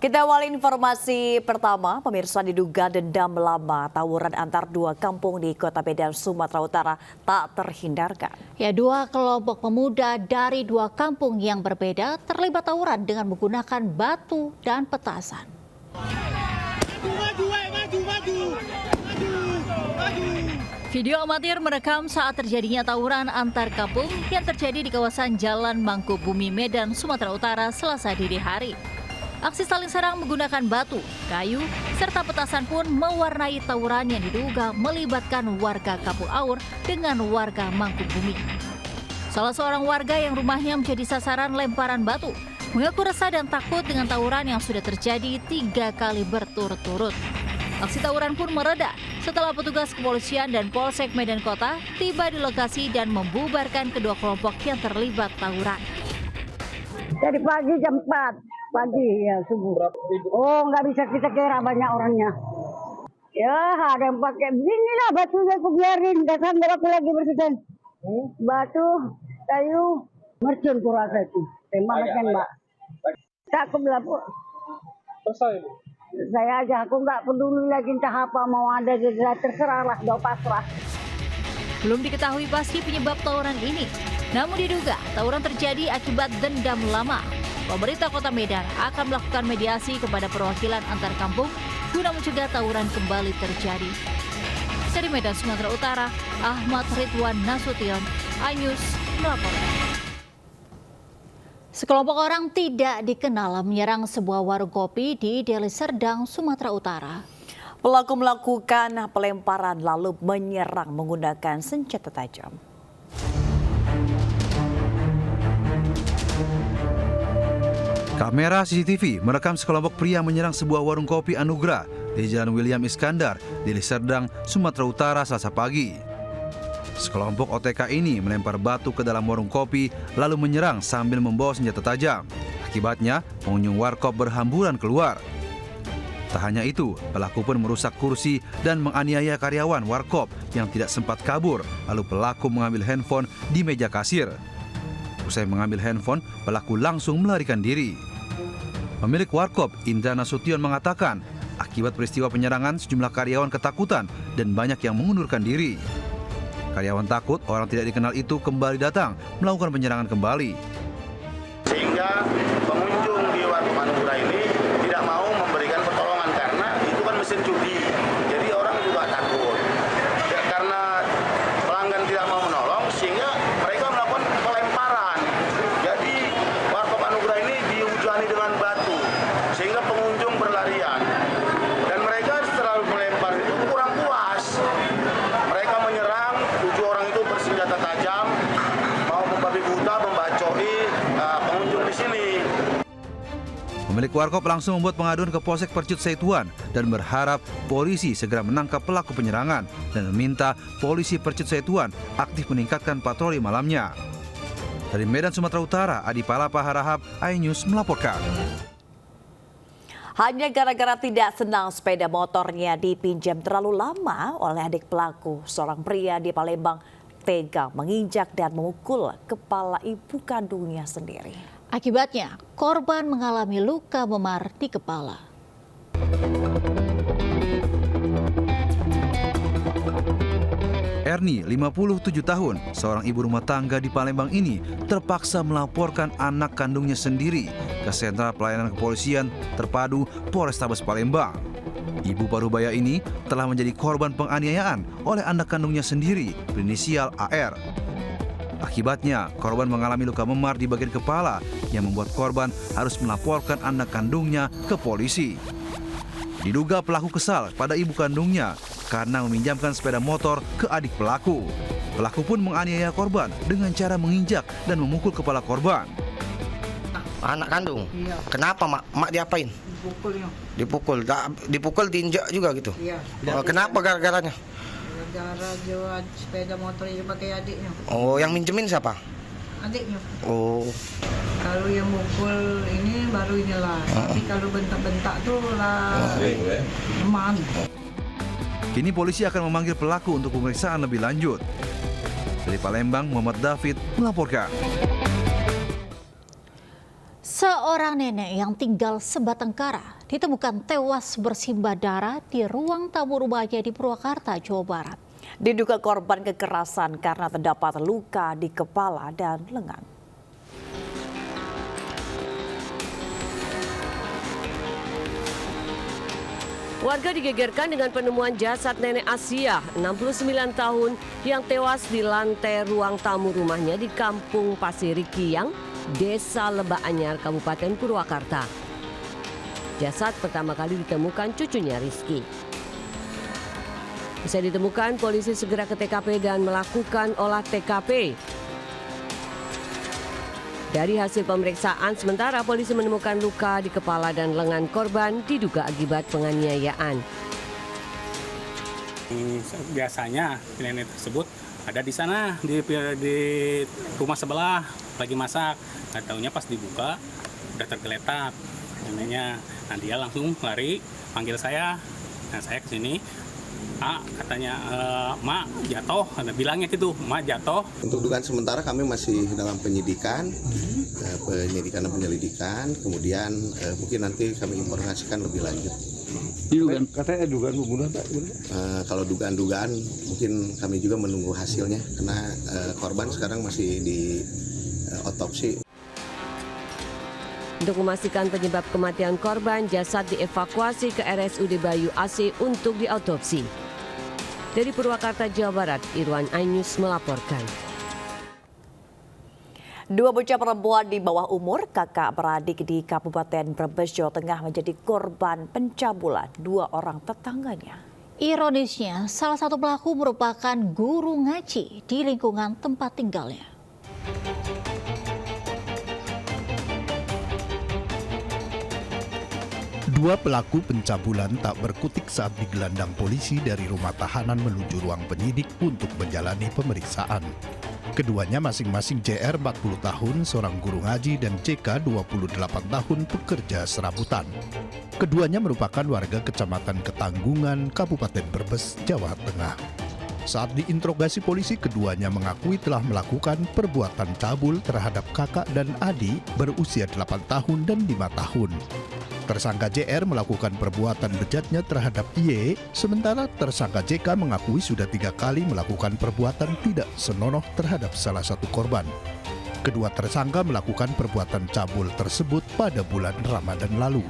Kita awali informasi pertama, pemirsa diduga dendam lama tawuran antar dua kampung di Kota Medan, Sumatera Utara tak terhindarkan. Ya, dua kelompok pemuda dari dua kampung yang berbeda terlibat tawuran dengan menggunakan batu dan petasan. Video amatir merekam saat terjadinya tawuran antar kampung yang terjadi di kawasan Jalan Mangkubumi, Medan, Sumatera Utara, Selasa dini hari. Aksi saling serang menggunakan batu, kayu, serta petasan pun mewarnai tawuran yang diduga melibatkan warga Kampung Aur dengan warga Mangkubumi. Salah seorang warga yang rumahnya menjadi sasaran lemparan batu mengaku resah dan takut dengan tawuran yang sudah terjadi 3 kali berturut-turut. Aksi tawuran pun mereda setelah petugas kepolisian dan Polsek Medan Kota tiba di lokasi dan membubarkan kedua kelompok yang terlibat tawuran. Dari pagi jam 4 pagi ya subuh. Oh, nggak bisa kita kira banyak orangnya. Ya ada yang pakai beginilah batunya aku biarin. Datang berapa lagi bersihkan. Batu, kayu, mercun kurasa itu. Tembak. Tak aku bilang Selesai. saya aja aku nggak peduli lagi entah apa mau ada terserah lah, udah pasrah. Belum diketahui pasti penyebab tawuran ini. Namun diduga tawuran terjadi akibat dendam lama. Pemerintah Kota Medan akan melakukan mediasi kepada perwakilan antar kampung guna mencegah tawuran kembali terjadi. Dari Medan, Sumatera Utara, Ahmad Ridwan Nasution, iNews melaporkan. Sekelompok orang tidak dikenal menyerang sebuah warung kopi di Deli Serdang, Sumatera Utara. Pelaku melakukan pelemparan lalu menyerang menggunakan senjata tajam. Kamera CCTV merekam sekelompok pria menyerang sebuah warung kopi Anugrah di Jalan William Iskandar, Deli Serdang, Sumatera Utara, Selasa pagi. Sekelompok OTK ini melempar batu ke dalam warung kopi lalu menyerang sambil membawa senjata tajam. Akibatnya, pengunjung warkop berhamburan keluar. Tak hanya itu, pelaku pun merusak kursi dan menganiaya karyawan warkop yang tidak sempat kabur. Lalu pelaku mengambil handphone di meja kasir. Usai mengambil handphone, pelaku langsung melarikan diri. Pemilik warkop, Indra Nasution, mengatakan akibat peristiwa penyerangan sejumlah karyawan ketakutan dan banyak yang mengundurkan diri. Karyawan takut orang tidak dikenal itu kembali datang melakukan penyerangan kembali. Sehingga pengunjung di warkop Anugrah ini tidak mau memberikan pertolongan karena itu kan mesin judi. Jadi orang juga takut. Ya, karena pelanggan tidak mau menolong sehingga mereka melakukan pelemparan. Jadi warkop Anugrah ini dihujani dengan batu sehingga pengunjung berlarian. Dan mereka setelah melempar itu kurang puas. Mereka menyerang, 7 orang itu bersenjata tajam, mau membabi buta, membacoi pengunjung di sini. Pemilik warkop langsung membuat pengaduan ke Polsek Percut Setuan dan berharap polisi segera menangkap pelaku penyerangan dan meminta polisi Percut Setuan aktif meningkatkan patroli malamnya. Dari Medan, Sumatera Utara, Adi Palapa Harahap, iNews melaporkan. Hanya gara-gara tidak senang sepeda motornya dipinjam terlalu lama oleh adik pelaku, seorang pria di Palembang tega menginjak dan memukul kepala ibu kandungnya sendiri. Akibatnya, korban mengalami luka memar di kepala. Erni, 57 tahun, seorang ibu rumah tangga di Palembang ini terpaksa melaporkan anak kandungnya sendiri ke Sentra Pelayanan Kepolisian Terpadu Polrestabes Palembang. Ibu parubaya ini telah menjadi korban penganiayaan oleh anak kandungnya sendiri berinisial AR. Akibatnya, korban mengalami luka memar di bagian kepala yang membuat korban harus melaporkan anak kandungnya ke polisi. Diduga pelaku kesal pada ibu kandungnya karena meminjamkan sepeda motor ke adik pelaku. Pelaku pun menganiaya korban dengan cara menginjak dan memukul kepala korban. Anak kandung? Iya. Kenapa, Mak? Mak diapain? Dipukulnya. Dipukul, diinjak juga gitu? Iya. Oh, kenapa gara-garanya? Gara-gara jual sepeda motor itu pakai adiknya. Oh, yang minjemin siapa? Adiknya. Oh, Kalau yang mukul ini baru inilah. Tapi kalau bentak-bentak tuh lah teman. Kini polisi akan memanggil pelaku untuk pemeriksaan lebih lanjut. Dari Palembang, Muhammad David melaporkan. Seorang nenek yang tinggal sebatang kara ditemukan tewas bersimbah darah di ruang tamu rumahnya di Purwakarta, Jawa Barat. Diduga korban kekerasan karena terdapat luka di kepala dan lengan. Warga digegerkan dengan penemuan jasad nenek Asia, 69 tahun, yang tewas di lantai ruang tamu rumahnya di Kampung Pasir Kiang, Desa Lebak Anyar, Kabupaten Purwakarta. Jasad pertama kali ditemukan cucunya Rizky. Bisa ditemukan, polisi segera ke TKP dan melakukan olah TKP. Dari hasil pemeriksaan sementara, polisi menemukan luka di kepala dan lengan korban diduga akibat penganiayaan. Biasanya nenek tersebut ada di sana di rumah sebelah lagi masak. Nggak taunya pas dibuka udah tergeletak neneknya. Nah dia langsung lari panggil saya. Nah saya kesini. Katanya Mak jatuh, bilangnya gitu, Mak jatuh. Untuk dugaan sementara kami masih dalam penyidikan dan penyelidikan, kemudian mungkin nanti kami informasikan lebih lanjut. Katanya dugaan pembunuhan Pak? Kalau dugaan-dugaan mungkin kami juga menunggu hasilnya, karena korban sekarang masih di otopsi. Untuk memastikan penyebab kematian korban, jasad dievakuasi ke RSUD Bayu AC untuk diautopsi. Dari Purwakarta, Jawa Barat, Irwan Ainus melaporkan. Dua bocah perempuan di bawah umur, kakak beradik di Kabupaten Brebes, Jawa Tengah menjadi korban pencabulan dua orang tetangganya. Ironisnya, salah satu pelaku merupakan guru ngaji di lingkungan tempat tinggalnya. Dua pelaku pencabulan tak berkutik saat digelandang polisi dari rumah tahanan menuju ruang penyidik untuk menjalani pemeriksaan. Keduanya masing-masing JR 40 tahun, seorang guru ngaji, dan CK 28 tahun, pekerja serabutan. Keduanya merupakan warga Kecamatan Ketanggungan, Kabupaten Brebes, Jawa Tengah. Saat diinterogasi polisi, keduanya mengakui telah melakukan perbuatan cabul terhadap kakak dan adik berusia 8 tahun dan 5 tahun. Tersangka JR melakukan perbuatan bejatnya terhadap Y, sementara tersangka JK mengakui sudah 3 kali melakukan perbuatan tidak senonoh terhadap salah satu korban. Kedua tersangka melakukan perbuatan cabul tersebut pada bulan Ramadan lalu.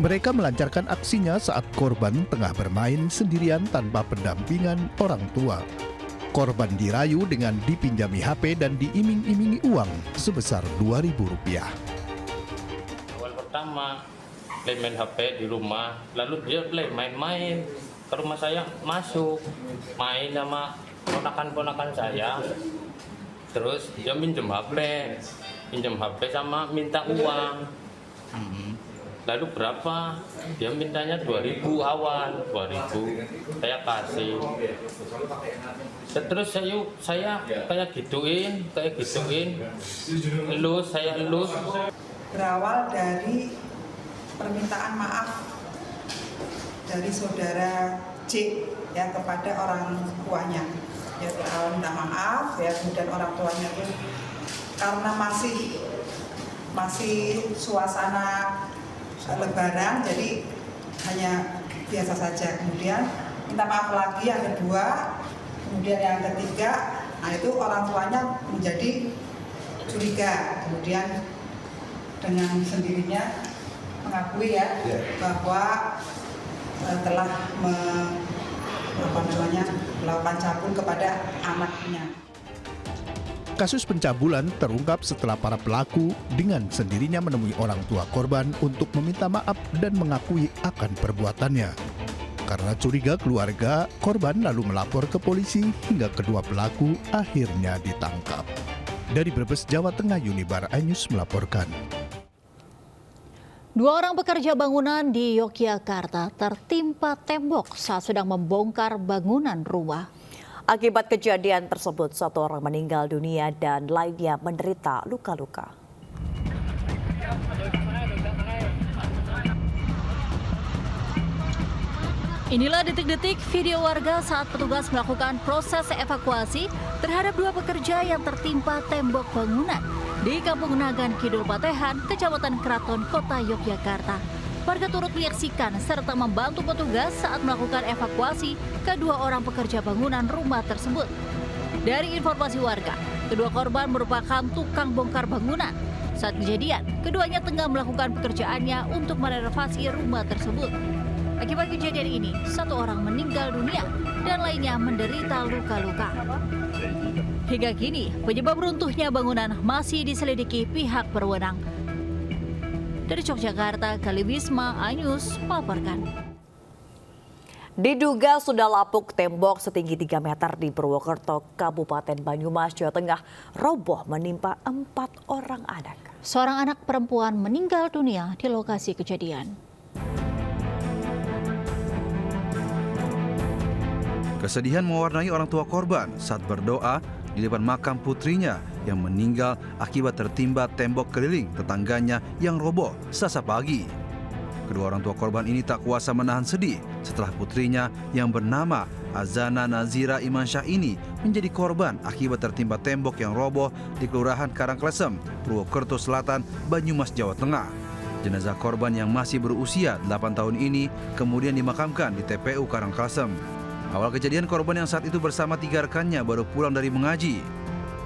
Mereka melancarkan aksinya saat korban tengah bermain sendirian tanpa pendampingan orang tua. Korban dirayu dengan dipinjami HP dan diiming-imingi uang sebesar Rp2.000. Awal pertama main HP di rumah, lalu dia main-main ke rumah saya, masuk main sama ponakan-ponakan saya, terus dia pinjam HP sama minta uang. Lalu berapa? Dia mintanya 2.000 awal, 2.000 saya kasih. Terus saya kayak gituin, saya elus. Berawal dari permintaan maaf dari saudara C ya kepada orang tuanya. Ya minta maaf ya, kemudian orang tuanya itu karena masih suasana Lebaran, jadi hanya biasa saja. Kemudian minta maaf lagi yang kedua, kemudian yang ketiga, nah itu orang tuanya menjadi curiga. Kemudian dengan sendirinya mengakui ya bahwa telah melakukan cabul kepada anaknya. Kasus pencabulan terungkap setelah para pelaku dengan sendirinya menemui orang tua korban untuk meminta maaf dan mengakui akan perbuatannya. Karena curiga keluarga, korban lalu melapor ke polisi hingga kedua pelaku akhirnya ditangkap. Dari Brebes, Jawa Tengah, Unibar Ainus melaporkan. Dua orang pekerja bangunan di Yogyakarta tertimpa tembok saat sedang membongkar bangunan rumah. Akibat kejadian tersebut, satu orang meninggal dunia dan lainnya menderita luka-luka. Inilah detik-detik video warga saat petugas melakukan proses evakuasi terhadap dua pekerja yang tertimpa tembok bangunan Di Kampung Nagan Kidul Patehan, Kecamatan Kraton, Kota Yogyakarta, warga turut menyaksikan serta membantu petugas saat melakukan evakuasi kedua orang pekerja bangunan rumah tersebut. Dari informasi warga, kedua korban merupakan tukang bongkar bangunan. Saat kejadian, keduanya tengah melakukan pekerjaannya untuk merenovasi rumah tersebut. Akibat kejadian ini, satu orang meninggal dunia dan lainnya menderita luka-luka. Hingga kini, penyebab runtuhnya bangunan masih diselidiki pihak berwenang. Dari Yogyakarta, Kali Wisma, iNews melaporkan. Diduga sudah lapuk tembok setinggi 3 meter di Purwokerto, Kabupaten Banyumas, Jawa Tengah, roboh menimpa 4 orang anak. Seorang anak perempuan meninggal dunia di lokasi kejadian. Kesedihan mewarnai orang tua korban saat berdoa di depan makam putrinya yang meninggal akibat tertimpa tembok keliling tetangganya yang roboh Selasa pagi. Kedua orang tua korban ini tak kuasa menahan sedih setelah putrinya yang bernama Azana Nazira Imansyah ini menjadi korban akibat tertimpa tembok yang roboh di Kelurahan Karangklesem, Purwokerto Selatan, Banyumas, Jawa Tengah. Jenazah korban yang masih berusia 8 tahun ini kemudian dimakamkan di TPU Karangklesem. Awal kejadian, korban yang saat itu bersama 3 rekannya baru pulang dari mengaji.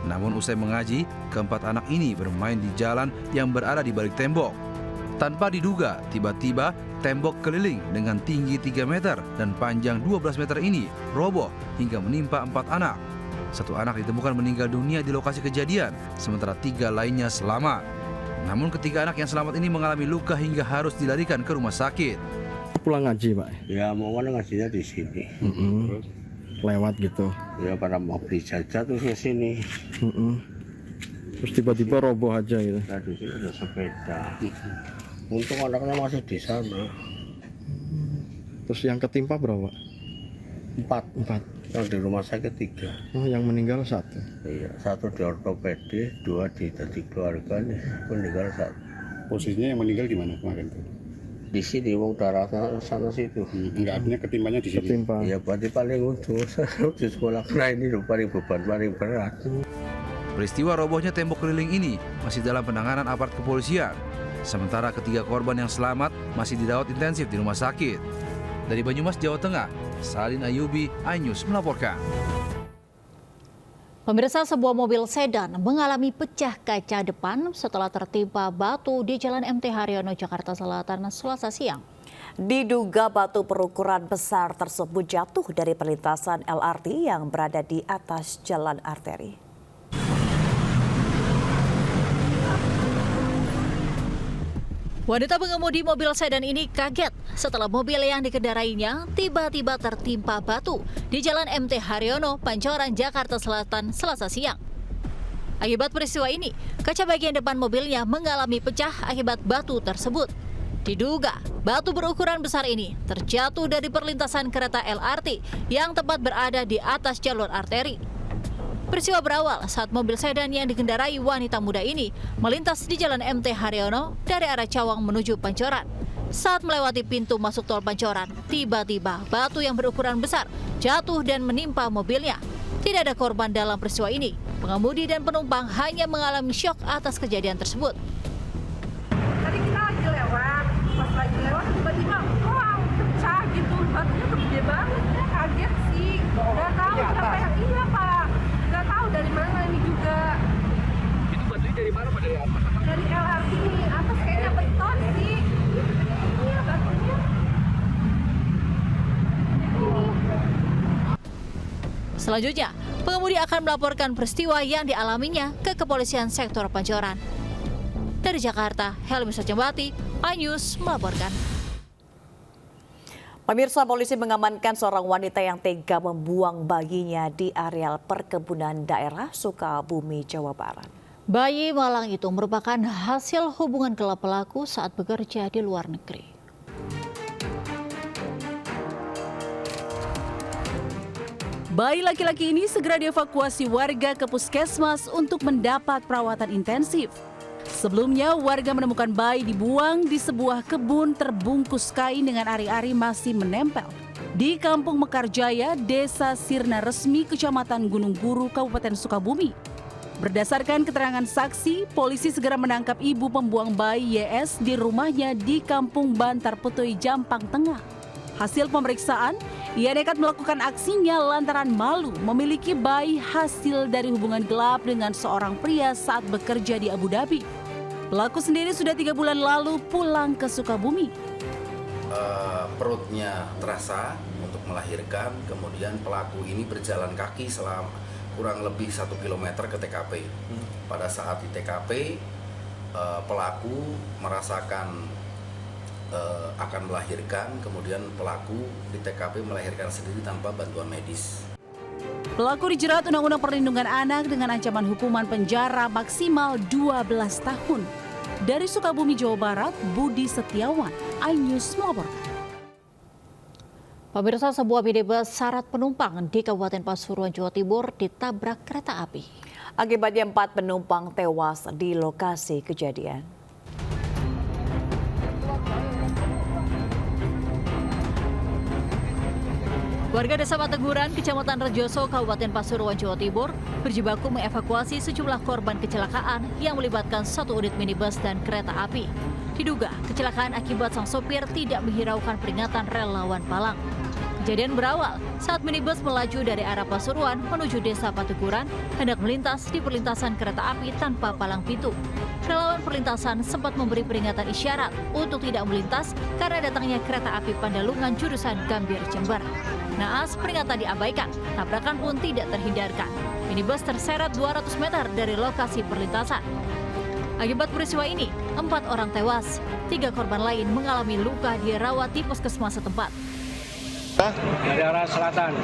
Namun usai mengaji, keempat anak ini bermain di jalan yang berada di balik tembok. Tanpa diduga, tiba-tiba tembok keliling dengan tinggi 3 meter dan panjang 12 meter ini roboh hingga menimpa 4 anak. 1 anak ditemukan meninggal dunia di lokasi kejadian, sementara 3 lainnya selamat. Namun ketiga anak yang selamat ini mengalami luka hingga harus dilarikan ke rumah sakit. Pulang ngaji, Pak? Ya, mau kan ngajinya di sini. Lewat gitu? Ya, pada mau beli jajan terus ke sini. Terus tiba-tiba roboh aja gitu? Nah, di sini ada sepeda. Untung anaknya masih di sana. Terus yang ketimpa berapa? 4. Yang di rumah sakit 3. Oh, yang meninggal 1? Iya, 1 di ortopedi, 2 di tadi keluarga nih. Meninggal 1. Posisinya yang meninggal di mana kemarin tuh? Di sini, wong darah sana situ. Enggak, artinya ketimpanya di sini? Ketimpa. Iya, berarti paling ujung. Di sekolah kena ini paling beban, paling berat. Peristiwa robohnya tembok keliling ini masih dalam penanganan aparat kepolisian. Sementara ketiga korban yang selamat masih dirawat intensif di rumah sakit. Dari Banyumas, Jawa Tengah, Salin Ayubi, iNews melaporkan. Pemirsa, sebuah mobil sedan mengalami pecah kaca depan setelah tertimpa batu di Jalan MT Haryono, Jakarta Selatan, Selasa siang. Diduga batu berukuran besar tersebut jatuh dari perlintasan LRT yang berada di atas jalan arteri. Wanita pengemudi mobil sedan ini kaget setelah mobil yang dikendarainya tiba-tiba tertimpa batu di Jalan MT Haryono, Pancoran, Jakarta Selatan, Selasa siang. Akibat peristiwa ini, kaca bagian depan mobilnya mengalami pecah akibat batu tersebut. Diduga, batu berukuran besar ini terjatuh dari perlintasan kereta LRT yang tepat berada di atas jalur arteri. Peristiwa berawal saat mobil sedan yang dikendarai wanita muda ini melintas di Jalan MT Haryono dari arah Cawang menuju Pancoran. Saat melewati pintu masuk tol Pancoran, tiba-tiba batu yang berukuran besar jatuh dan menimpa mobilnya. Tidak ada korban dalam peristiwa ini. Pengemudi dan penumpang hanya mengalami syok atas kejadian tersebut. Tadi kita lagi lewat, pas lagi lewat tiba-tiba, wow, pecah gitu, batunya gede banget, ya kaget sih. Nggak tahu siapa yang iya, Pak. Nggak tahu dari mana ini juga. Itu batunya dari mana, Pak? Dari atas? Dari LRT ini, atas kayaknya beton sih. Iya, batunya. Selanjutnya, pengemudi akan melaporkan peristiwa yang dialaminya ke Kepolisian Sektor Pancoran. Dari Jakarta, Helmi Sarjambati, iNews melaporkan. Pemirsa, polisi mengamankan seorang wanita yang tega membuang bayinya di areal perkebunan daerah Sukabumi, Jawa Barat. Bayi malang itu merupakan hasil hubungan gelap pelaku saat bekerja di luar negeri. Bayi laki-laki ini segera dievakuasi warga ke puskesmas untuk mendapat perawatan intensif. Sebelumnya, warga menemukan bayi dibuang di sebuah kebun terbungkus kain dengan ari-ari masih menempel di Kampung Mekarjaya, Desa Sirna Resmi, Kecamatan Gunung Guru, Kabupaten Sukabumi. Berdasarkan keterangan saksi, polisi segera menangkap ibu pembuang bayi YS di rumahnya di Kampung Bantar Putui, Jampang Tengah. Hasil pemeriksaan, ia nekat melakukan aksinya lantaran malu memiliki bayi hasil dari hubungan gelap dengan seorang pria saat bekerja di Abu Dhabi. Pelaku sendiri sudah 3 bulan lalu pulang ke Sukabumi. Perutnya terasa untuk melahirkan, kemudian pelaku ini berjalan kaki selama kurang lebih 1 kilometer ke TKP. Pada saat di TKP, pelaku merasakan akan melahirkan, kemudian pelaku di TKP melahirkan sendiri tanpa bantuan medis. Pelaku dijerat Undang-Undang Perlindungan Anak dengan ancaman hukuman penjara maksimal 12 tahun. Dari Sukabumi, Jawa Barat, Budi Setiawan, iNews melaporkan. Pemirsa, sebuah minibus syarat penumpang di Kabupaten Pasuruan, Jawa Timur ditabrak kereta api. Akibatnya 4 penumpang tewas di lokasi kejadian. Warga Desa Pateguran, Kecamatan Rejoso, Kabupaten Pasuruan, Jawa Timur berjibaku mengevakuasi sejumlah korban kecelakaan yang melibatkan 1 unit minibus dan kereta api. Diduga kecelakaan akibat sang sopir tidak menghiraukan peringatan relawan palang. Kejadian berawal saat minibus melaju dari arah Pasuruan menuju Desa Pateguran hendak melintas di perlintasan kereta api tanpa palang pintu. Relawan perlintasan sempat memberi peringatan isyarat untuk tidak melintas karena datangnya kereta api Pandalungan jurusan Gambir, Jember. Naas peringatan diabaikan, tabrakan pun tidak terhindarkan. Minibus terseret 200 meter dari lokasi perlintasan. Akibat peristiwa ini, 4 orang tewas, 3 korban lain mengalami luka dirawat di puskesmas setempat. Dari arah selatan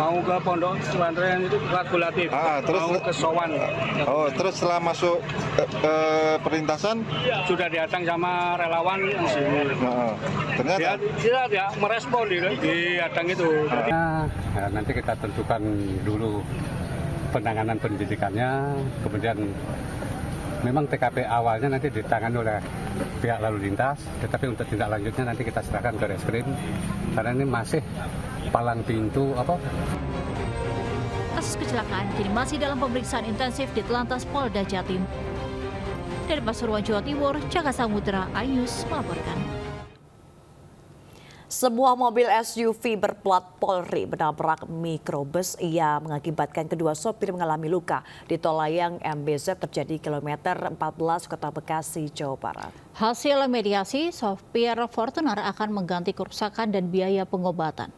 mau ke Pondok Pesantren itu kalkulatif, terus mau ke Sowan. Terus setelah masuk perlintasan sudah didatang sama relawan yang sini. Ternyata dia tidak merespon di hadang itu. Nanti kita tentukan dulu penanganan pendidikannya, kemudian memang TKP awalnya nanti ditangani oleh pihak lalu lintas, tetapi untuk tindak lanjutnya nanti kita serahkan ke Reskrim karena ini masih palang pintu Kasus kecelakaan kini masih dalam pemeriksaan intensif di Telantas Polda Jatim. Dari Pasuruan, Jawa Timur, Jaka Samudra, iNews melaporkan. Sebuah mobil SUV berplat Polri menabrak mikrobus yang mengakibatkan kedua sopir mengalami luka di tol layang MBZ terjadi kilometer 14 Kota Bekasi, Jawa Barat. Hasil mediasi, sopir Fortuner akan mengganti kerusakan dan biaya pengobatan.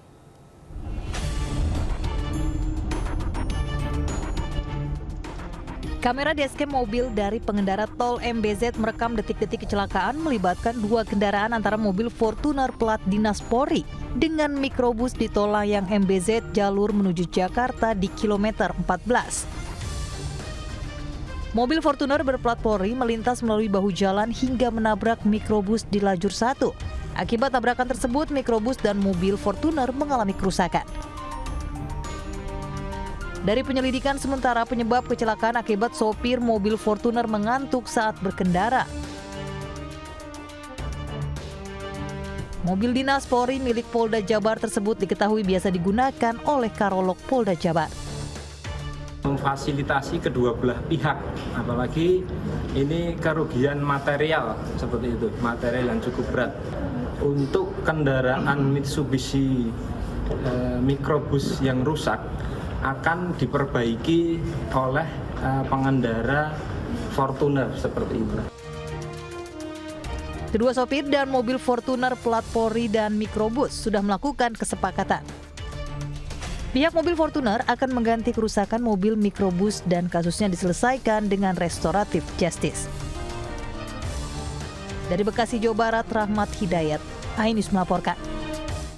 Kamera dashcam mobil dari pengendara tol MBZ merekam detik-detik kecelakaan melibatkan 2 kendaraan antara mobil Fortuner plat Dinas Polri dengan mikrobus di tol layang MBZ jalur menuju Jakarta di kilometer 14. Mobil Fortuner berplat Polri melintas melalui bahu jalan hingga menabrak mikrobus di lajur 1. Akibat tabrakan tersebut, mikrobus dan mobil Fortuner mengalami kerusakan. Dari penyelidikan sementara, penyebab kecelakaan akibat sopir mobil Fortuner mengantuk saat berkendara. Mobil dinas Polri milik Polda Jabar tersebut diketahui biasa digunakan oleh Karolog Polda Jabar. Memfasilitasi kedua belah pihak, apalagi ini kerugian material seperti itu, material yang cukup berat. Untuk kendaraan Mitsubishi mikrobus yang rusak akan diperbaiki oleh pengendara Fortuner seperti itu. Kedua sopir dan mobil Fortuner plat Polri dan mikrobus sudah melakukan kesepakatan. Pihak mobil Fortuner akan mengganti kerusakan mobil mikrobus dan kasusnya diselesaikan dengan restoratif justice. Dari Bekasi, Jawa Barat, Rahmat Hidayat, iNews melaporkan.